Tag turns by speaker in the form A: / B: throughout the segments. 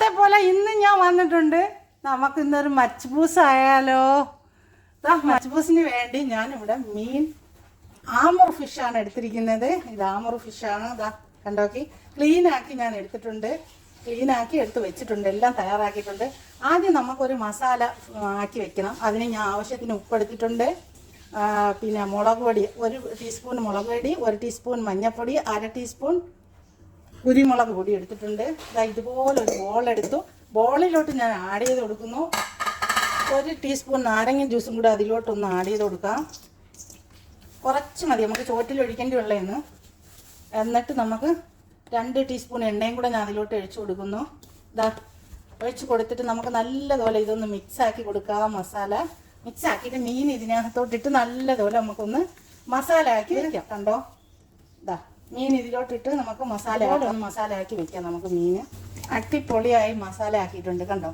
A: എന്നത്തെ പോലെ ഇന്ന് ഞാൻ വന്നിട്ടുണ്ട്. നമുക്ക് ഇന്നൊരു മച്ച്ബൂസ് ആയാലോ? മച്ച്ബൂസിന് വേണ്ടി ഞാനിവിടെ മീൻ ആമൂർ ഫിഷാണ് എടുത്തിരിക്കുന്നത്. ഇത് ആമൂർ ഫിഷാണ്. കണ്ടോക്കി ക്ലീനാക്കി ഞാൻ എടുത്തിട്ടുണ്ട്. ക്ലീനാക്കി എടുത്ത് വെച്ചിട്ടുണ്ട്. എല്ലാം തയ്യാറാക്കിയിട്ടുണ്ട്. ആദ്യം നമുക്കൊരു മസാല ആക്കി വെക്കണം. അതിന് ഞാൻ ആവശ്യത്തിന് ഉപ്പെടുത്തിട്ടുണ്ട്. പിന്നെ മുളക് പൊടി 1 ടീസ്പൂൺ മുളക് പൊടി, 1 ടീസ്പൂൺ മഞ്ഞൾപ്പൊടി, 1/2 ടീസ്പൂൺ കുരുമുളക് പൊടി എടുത്തിട്ടുണ്ട്. ഇതുപോലൊരു ബോളെടുത്തു. ബോളിലോട്ട് ഞാൻ ആഡ് ചെയ്ത് കൊടുക്കുന്നു. 1 ടീസ്പൂൺ നാരങ്ങ ജ്യൂസും കൂടെ അതിലോട്ടൊന്ന് ആഡ് ചെയ്ത് കൊടുക്കാം. കുറച്ച് മതി, നമുക്ക് ചോറ്റിൽ ഒഴിക്കേണ്ടി ഉള്ളതെന്ന്. എന്നിട്ട് നമുക്ക് 2 ടീസ്പൂൺ എണ്ണയും കൂടെ ഞാൻ അതിലോട്ട് ഒഴിച്ചു കൊടുക്കുന്നു. ഒഴിച്ച് കൊടുത്തിട്ട് നമുക്ക് നല്ലതുപോലെ ഇതൊന്ന് മിക്സാക്കി കൊടുക്കാം. മസാല മിക്സാക്കിയിട്ട് മീൻ ഇതിനകത്തോട്ടിട്ട് നല്ലതുപോലെ നമുക്കൊന്ന് മസാല ആക്കി വയ്ക്കാം. കണ്ടോ, മീൻ ഇതിലോട്ടിട്ട് നമുക്ക് മസാല ആക്കി വെക്കാം. നമുക്ക് മീൻ അടിപൊളിയായി മസാല ആക്കിയിട്ടുണ്ട്. കണ്ടോ,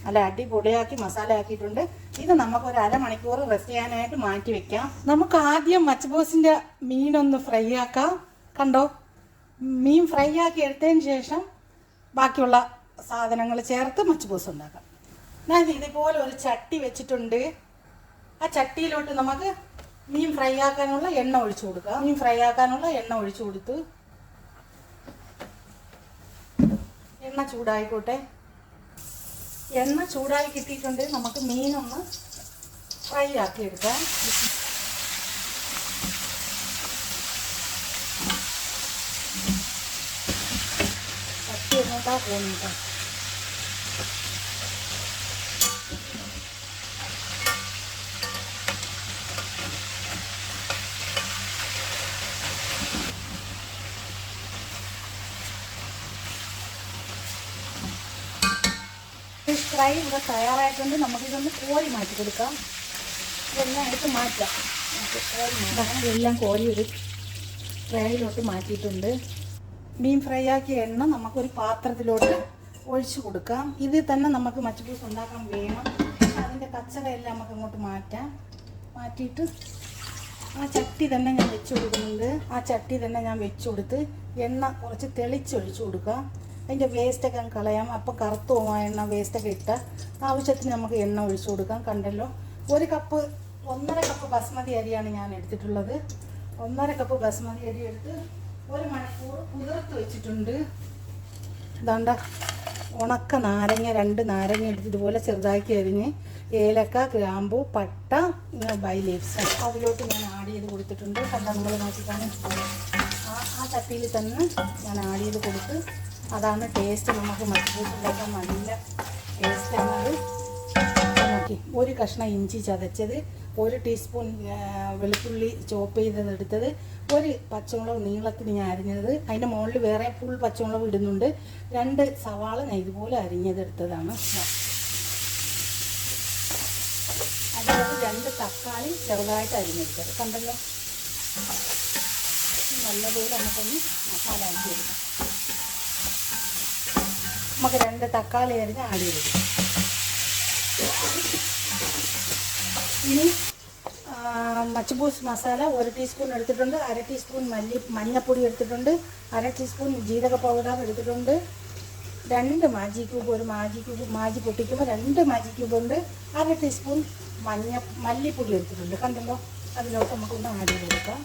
A: നല്ല അടിപൊളിയാക്കി മസാല ആക്കിയിട്ടുണ്ട്. ഇത് നമുക്കൊരു അരമണിക്കൂർ റെസ്റ്റ് ചെയ്യാനായിട്ട് മാറ്റി വെക്കാം. നമുക്ക് ആദ്യം മച്ച്ബൂസിൻ്റെ മീനൊന്ന് ഫ്രൈ ആക്കാം. കണ്ടോ, മീൻ ഫ്രൈ ആക്കി എടുത്തതിന് ശേഷം ബാക്കിയുള്ള സാധനങ്ങൾ ചേർത്ത് മച്ച്ബൂസ് ഉണ്ടാക്കാം. ഞാൻ ഇതുപോലെ ഒരു ചട്ടി വെച്ചിട്ടുണ്ട്. ആ ചട്ടിയിലോട്ട് നമുക്ക് മീൻ ഫ്രൈ ആക്കാനുള്ള എണ്ണ ഒഴിച്ചു കൊടുക്കാം. മീൻ ഫ്രൈ ആക്കാനുള്ള എണ്ണ ഒഴിച്ചു കൊടുത്ത് എണ്ണ ചൂടായിക്കോട്ടെ. എണ്ണ ചൂടായി കിട്ടിയിട്ടുണ്ട്. നമുക്ക് മീനൊന്ന് ഫ്രൈ ആക്കി എടുക്കാം. ചട്ടി എങ്ങോട്ടാ പോകുന്നുണ്ടോ? ഫിഷ് ഫ്രൈ ഇവിടെ തയ്യാറായിട്ടുണ്ട്. നമുക്കിതൊന്ന് കോരി മാറ്റി കൊടുക്കാം. ഇതെല്ലാം എടുത്ത് മാറ്റാം. എല്ലാം കോരി ഒരു ഫ്രൈയിലോട്ട് മാറ്റിയിട്ടുണ്ട്. മീൻ ഫ്രൈ ആക്കിയ എണ്ണ നമുക്കൊരു പാത്രത്തിലോട്ട് ഒഴിച്ചു കൊടുക്കാം. ഇതിൽ തന്നെ നമുക്ക് മച്ച്ബൂസ് ഉണ്ടാക്കാൻ വേണം. അതിൻ്റെ കച്ചറയെല്ലാം നമുക്ക് അങ്ങോട്ട് മാറ്റിയിട്ട് ആ ചട്ടി തന്നെ ഞാൻ വെച്ച് കൊടുക്കുന്നുണ്ട്. ആ ചട്ടി തന്നെ ഞാൻ വെച്ച് കൊടുത്ത് എണ്ണ കുറച്ച് തെളിച്ചൊഴിച്ചു കൊടുക്കാം. അതിൻ്റെ വേസ്റ്റൊക്കെ കളയാം. അപ്പം കറുത്തു പോകാൻ എണ്ണ വേസ്റ്റൊക്കെ ഇട്ട ആവശ്യത്തിന് നമുക്ക് എണ്ണ ഒഴിച്ചു കൊടുക്കാം. കണ്ടല്ലോ, 1.5 കപ്പ് ബസ്മതി അരിയാണ് ഞാൻ എടുത്തിട്ടുള്ളത്. 1.5 കപ്പ് ബസ്മതി അരി എടുത്ത് 1 മണിക്കൂർ കുതിർത്ത് വെച്ചിട്ടുണ്ട്. ഇതാണ്ട ഉണക്ക നാരങ്ങ 2 നാരങ്ങ എടുത്ത് ഇതുപോലെ ചെറുതാക്കി അരിഞ്ഞ് ഏലക്ക, ഗ്രാമ്പൂ, പട്ട, ബൈ ലീവ്സ് അതിലോട്ട് ഞാൻ ആഡ് ചെയ്ത് കൊടുത്തിട്ടുണ്ട്. കണ്ട നമ്മൾ നോക്കിക്കാണ്. ആ ചട്ടിയിൽ തന്നെ ഞാൻ ആഡ് ചെയ്ത് കൊടുത്ത് അതാണ് ടേസ്റ്റ്. നമുക്ക് മച്ച്ബൂസ് ഉണ്ടാക്കാൻ നല്ല ടേസ്റ്റാണത്. നോക്കി 1 കഷ്ണം ഇഞ്ചി ചതച്ചത്, 1 ടീസ്പൂൺ വെളുത്തുള്ളി ചോപ്പ് ചെയ്തതെടുത്തത്, 1 പച്ചമുളക് നീളത്തിന് ഞാൻ അരിഞ്ഞത്, അതിൻ്റെ മുകളിൽ വേറെ ഫുൾ പച്ചമുളക് ഇടുന്നുണ്ട്, 2 സവാള ഞാൻ ഇതുപോലെ അരിഞ്ഞതെടുത്തതാണ്. അതിനകത്ത് 2 തക്കാളി ചെറുതായിട്ട് അരിഞ്ഞെടുത്തത്. കണ്ടല്ലോ, നല്ലപോലെ നമുക്കൊന്ന് മസാല ആക്കി എടുക്കാം. നമുക്ക് 2 തക്കാളി അരിഞ്ഞ് ആഡ് ചെയ്ത് കൊടുക്കാം. ഇനി മച്ച്ബൂസ് മസാല 1 ടീസ്പൂൺ എടുത്തിട്ടുണ്ട്, 1/2 ടീസ്പൂൺ മഞ്ഞൾപ്പൊടി എടുത്തിട്ടുണ്ട്, 1/2 ടീസ്പൂൺ ജീരക പൗഡർ എടുത്തിട്ടുണ്ട്, 2 മാജി ക്യൂബ്, ഒരു മാജി പൊട്ടിക്കുമ്പോൾ 2 മാജി ക്യൂബ് ഉണ്ട്, 1/2 ടീസ്പൂൺ മല്ലിപ്പൊടി എടുത്തിട്ടുണ്ട്. കണ്ടല്ലോ, അതിലോട്ട് നമുക്കൊന്ന് ആഡ് ചെയ്ത് കൊടുക്കാം.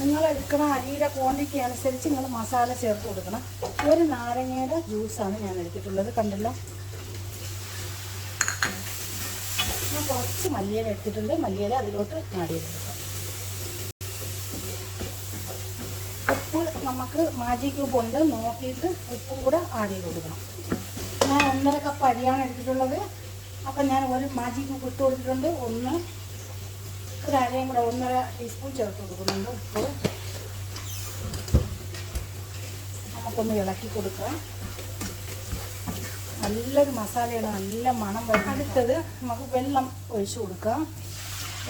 A: നിങ്ങൾ എടുക്കുന്ന അരിയുടെ ക്വാണ്ടിറ്റി അനുസരിച്ച് നിങ്ങൾ മസാല ചേർത്ത് കൊടുക്കണം. 1 നാരങ്ങയുടെ ജ്യൂസാണ് ഞാൻ എടുത്തിട്ടുള്ളത്. കണ്ടല്ലോ, ഞാൻ കുറച്ച് മല്ലിയില എടുത്തിട്ടുണ്ട്. മല്ലിയില അതിലോട്ട് ആഡ് ചെയ്ത് കൊടുക്കാം. ഉപ്പ് നമുക്ക് മാജി ക്യൂബ് ഉണ്ട്, നോക്കിയിട്ട് ഉപ്പും കൂടെ ആഡ് ചെയ്ത് കൊടുക്കണം. ഞാൻ 1.5 കപ്പ് അരിയാണ് എടുത്തിട്ടുള്ളത്. അപ്പം ഞാൻ 1 മാജി ക്യൂബ് ഇട്ട് കൊടുത്തിട്ടുണ്ട്. ഒരു അരയും കൂടെ 1.5 ടീസ്പൂൺ ചേർത്ത് കൊടുക്കുന്നുണ്ട്. ഉപ്പ് നമുക്കൊന്ന് ഇളക്കി കൊടുക്കാം. നല്ലൊരു മസാലയാണ്, നല്ല മണം വരും. അടുത്തത് നമുക്ക് വെള്ളം ഒഴിച്ചു കൊടുക്കാം.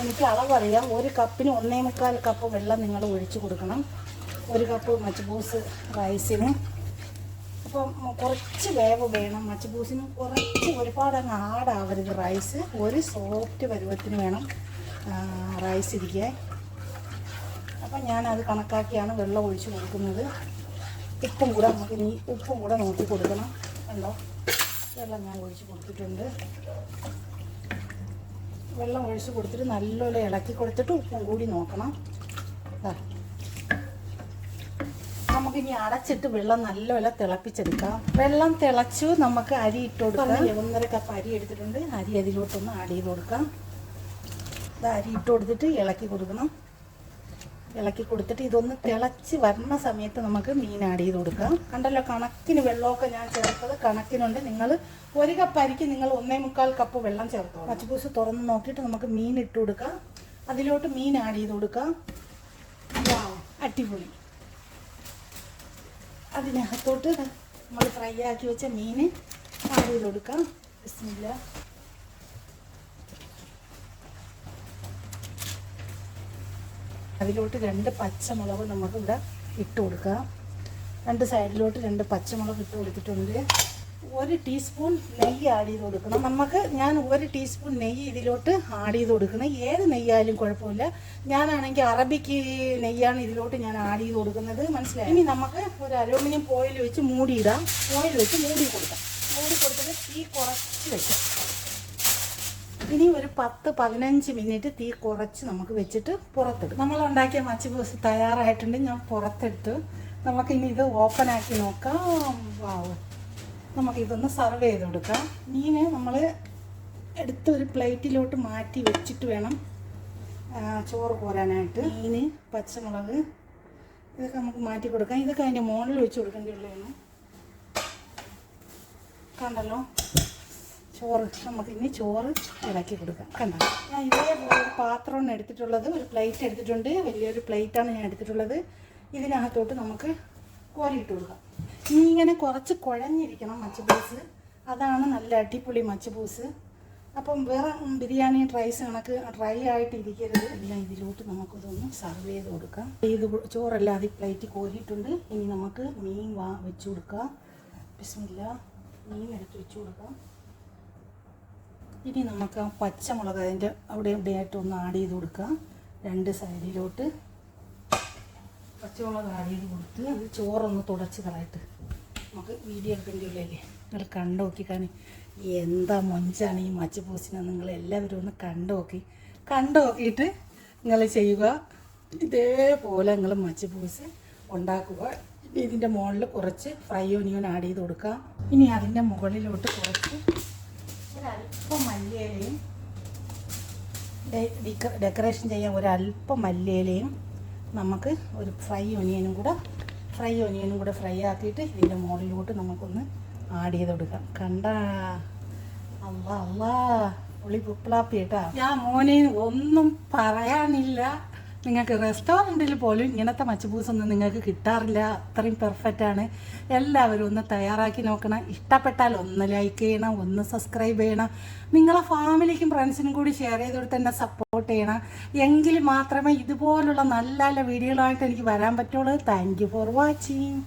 A: എനിക്ക് അളവറിയാം. 1 കപ്പിന് 1.25 കപ്പ് വെള്ളം നിങ്ങൾ ഒഴിച്ചു കൊടുക്കണം. 1 കപ്പ് മച്ച്ബൂസ് റൈസിന്. അപ്പം കുറച്ച് വേവ് വേണം മച്ച്ബൂസിന്. ഒരുപാട് അങ്ങ് ആടാവരുത് റൈസ്. ഒരു സോഫ്റ്റ് പരുവത്തിന് വേണം റൈസ് ഇരിക്കാൻ. അപ്പം ഞാനത് കണക്കാക്കിയാണ് വെള്ളം ഒഴിച്ച് കൊടുക്കുന്നത്. ഉപ്പും കൂടെ നമുക്ക് ഇനി ഉപ്പും കൂടെ നോക്കി കൊടുക്കണം. കണ്ടോ, വെള്ളം ഞാൻ ഒഴിച്ച് കൊടുത്തിട്ടുണ്ട്. വെള്ളം ഒഴിച്ച് കൊടുത്തിട്ട് നല്ലപോലെ ഇളക്കി കൊടുത്തിട്ട് ഉപ്പും കൂടി നോക്കണം. നമുക്കിനി അടച്ചിട്ട് വെള്ളം നല്ലപോലെ തിളപ്പിച്ചെടുക്കാം. വെള്ളം തിളച്ചു, നമുക്ക് അരി ഇട്ട് കൊടുക്കാം. 1.5 കപ്പ് അരി എടുത്തിട്ടുണ്ട്. അരി അതിലോട്ടൊന്ന് ആഡ് ചെയ്ത് കൊടുക്കാം. അരി ഇട്ട് കൊടുത്തിട്ട് ഇളക്കി കൊടുക്കണം. ഇളക്കി കൊടുത്തിട്ട് ഇതൊന്ന് തിളച്ച് വരുന്ന സമയത്ത് നമുക്ക് മീൻ ആഡ് ചെയ്ത് കൊടുക്കാം. കണ്ടല്ലോ, കണക്കിന് വെള്ളമൊക്കെ ഞാൻ ചേർത്തത് കണക്കിനുണ്ട്. നിങ്ങൾ 1 കപ്പ് അരിക്ക് നിങ്ങൾ 1.25 കപ്പ് വെള്ളം ചേർത്തോ. മച്ചിപ്പൂസ് തുറന്ന് നോക്കിയിട്ട് നമുക്ക് മീൻ ഇട്ട് കൊടുക്കാം. അതിലോട്ട് മീൻ ആഡ് ചെയ്ത് കൊടുക്കാം. അടിപൊളി. അതിനകത്തോട്ട് നമ്മൾ ഫ്രൈ ആക്കി വെച്ച മീൻ ആഡ് ചെയ്ത് കൊടുക്കാം. ബിസ്മില്ലാ. അതിലോട്ട് 2 പച്ചമുളക് നമുക്ക് ഇവിടെ ഇട്ട് കൊടുക്കാം. 2 സൈഡിലോട്ട് 2 പച്ചമുളക് ഇട്ട് കൊടുത്തിട്ടുണ്ട്. 1 ടീസ്പൂൺ നെയ്യ് ആഡ് ചെയ്ത് കൊടുക്കണം. ഞാൻ 1 ടീസ്പൂൺ നെയ്യ് ഇതിലോട്ട് ആഡ് ചെയ്ത് കൊടുക്കണം. ഏത് നെയ്യായാലും കുഴപ്പമില്ല. ഞാനാണെങ്കിൽ അറബിക്ക് നെയ്യാണ് ഇതിലോട്ട് ഞാൻ ആഡ് ചെയ്ത് കൊടുക്കുന്നത്. മനസ്സിലായി. ഇനി നമുക്ക് ഒരു അലൂമിനിയം ഫോയിൽ വെച്ച് മൂടിയിടാം. ഫോയിൽ വെച്ച് മൂടി കൊടുക്കാം. മൂടി കൊടുത്തിട്ട് തീ കുറച്ച് വെക്കാം. ഇനി ഒരു 10-15 മിനിറ്റ് തീ കുറച്ച് നമുക്ക് വെച്ചിട്ട് പുറത്തെടുക്കും. നമ്മൾ ഉണ്ടാക്കിയ മച്ചിപ്പൂസ് തയ്യാറായിട്ടുണ്ട്. ഞാൻ പുറത്തെടുത്ത് നമുക്കിനി ഇത് ഓപ്പൺ ആക്കി നോക്കാം. വാവ്, നമുക്കിതൊന്ന് സർവ് ചെയ്ത് കൊടുക്കാം. മീൻ നമ്മൾ എടുത്ത് ഒരു പ്ലേറ്റിലോട്ട് മാറ്റി വെച്ചിട്ട് വേണം ചോറ് കോരാനായിട്ട്. മീൻ, പച്ചമുളക് ഇതൊക്കെ നമുക്ക് മാറ്റി കൊടുക്കാം. ഇതൊക്കെ അതിൻ്റെ മുകളിൽ വെച്ച് കൊടുക്കേണ്ടിയുള്ളതാണ്. കണ്ടല്ലോ, ചോറ്. നമുക്കിനി ചോറ് ഇളക്കി കൊടുക്കാം. കണ്ടോ, ഞാൻ ഇതേപോലെ ഒരു പാത്രമാണ് എടുത്തിട്ടുള്ളത്. ഒരു പ്ലേറ്റ് എടുത്തിട്ടുണ്ട്. വലിയൊരു പ്ലേറ്റാണ് ഞാൻ എടുത്തിട്ടുള്ളത്. ഇതിനകത്തോട്ട് നമുക്ക് കോരിയിട്ട് കൊടുക്കാം. ഇങ്ങനെ കുറച്ച് കുഴഞ്ഞിരിക്കണം മച്ചിപ്പൂസ്. അതാണ് നല്ല അടിപൊളി മച്ചിപ്പൂസ്. അപ്പം വേറെ ബിരിയാണി റൈസ് കണക്ക് ഡ്രൈ ആയിട്ട് ഇരിക്കരുത്. എല്ലാം ഇതിലോട്ട് നമുക്കിതൊന്ന് സർവ് ചെയ്ത് കൊടുക്കാം. ഇത് ചോറെല്ലാം അത് പ്ലേറ്റ് കോരിയിട്ടുണ്ട്. ഇനി നമുക്ക് മീൻ വെച്ച് കൊടുക്കാം. ബിസ്മില്ലാ. മീൻ എടുത്ത് വെച്ച് കൊടുക്കാം. ഇനി നമുക്ക് ആ പച്ചമുളക് അതിൻ്റെ അവിടെ ഇവിടെയായിട്ട് ഒന്ന് ആഡ് ചെയ്ത് കൊടുക്കാം. 2 സൈഡിലോട്ട് പച്ചമുളക് ആഡ് ചെയ്ത് കൊടുത്ത് അത് ചോറൊന്ന് തുടച്ച് കളയിട്ട് നമുക്ക് വീഡിയോ എടുക്കേണ്ടിയല്ലേ. നിങ്ങൾ കണ്ടു നോക്കിക്കാണ് എന്താ മൊഞ്ചാണ് ഈ മച്ചിപ്പൂസിനെ. നിങ്ങൾ എല്ലാവരും ഒന്ന് കണ്ടു നോക്കിയിട്ട് നിങ്ങൾ ചെയ്യുക. ഇതേപോലെ നിങ്ങൾ മച്ചിപ്പൂസ് ഉണ്ടാക്കുക. ഇതിൻ്റെ മുകളിൽ കുറച്ച് ഫ്രൈ ഓനിയൻ ആഡ് ചെയ്ത് കൊടുക്കാം. ഇനി അതിൻ്റെ മുകളിലോട്ട് കുറച്ച് ഒരല്പം മല്ലിയിലയും ഡെക്കറേഷൻ ചെയ്യാൻ ഒരല്പം മല്ലിയിലയും നമുക്ക് ഒരു ഫ്രൈ ഒനിയനും കൂടെ ഫ്രൈ ആക്കിയിട്ട് ഇതിൻ്റെ മുകളിലോട്ട് നമുക്കൊന്ന് ആഡ് ചെയ്ത് കൊടുക്കാം. കണ്ടാ, അല്ലാ പുളി പുപ്പിളാപ്പി കേട്ടാ. ഞാൻ മോനെ ഒന്നും പറയാനില്ല. നിങ്ങൾക്ക് റെസ്റ്റോറൻറ്റിൽ പോലും ഇങ്ങനത്തെ മച്ചിപ്പൂസൊന്നും നിങ്ങൾക്ക് കിട്ടാറില്ല. അത്രയും പെർഫെക്റ്റാണ്. എല്ലാവരും ഒന്ന് തയ്യാറാക്കി നോക്കണം. ഇഷ്ടപ്പെട്ടാൽ ഒന്ന് ലൈക്ക് ചെയ്യണം, ഒന്ന് സബ്സ്ക്രൈബ് ചെയ്യണം. നിങ്ങളെ ഫാമിലിക്കും ഫ്രണ്ട്സിനും കൂടി ഷെയർ ചെയ്ത് കൊടുത്ത് എന്നെ സപ്പോർട്ട് ചെയ്യണം. എങ്കിൽ മാത്രമേ ഇതുപോലുള്ള നല്ല നല്ല വീഡിയോകളായിട്ട് എനിക്ക് വരാൻ പറ്റുള്ളൂ. Thank you for watching.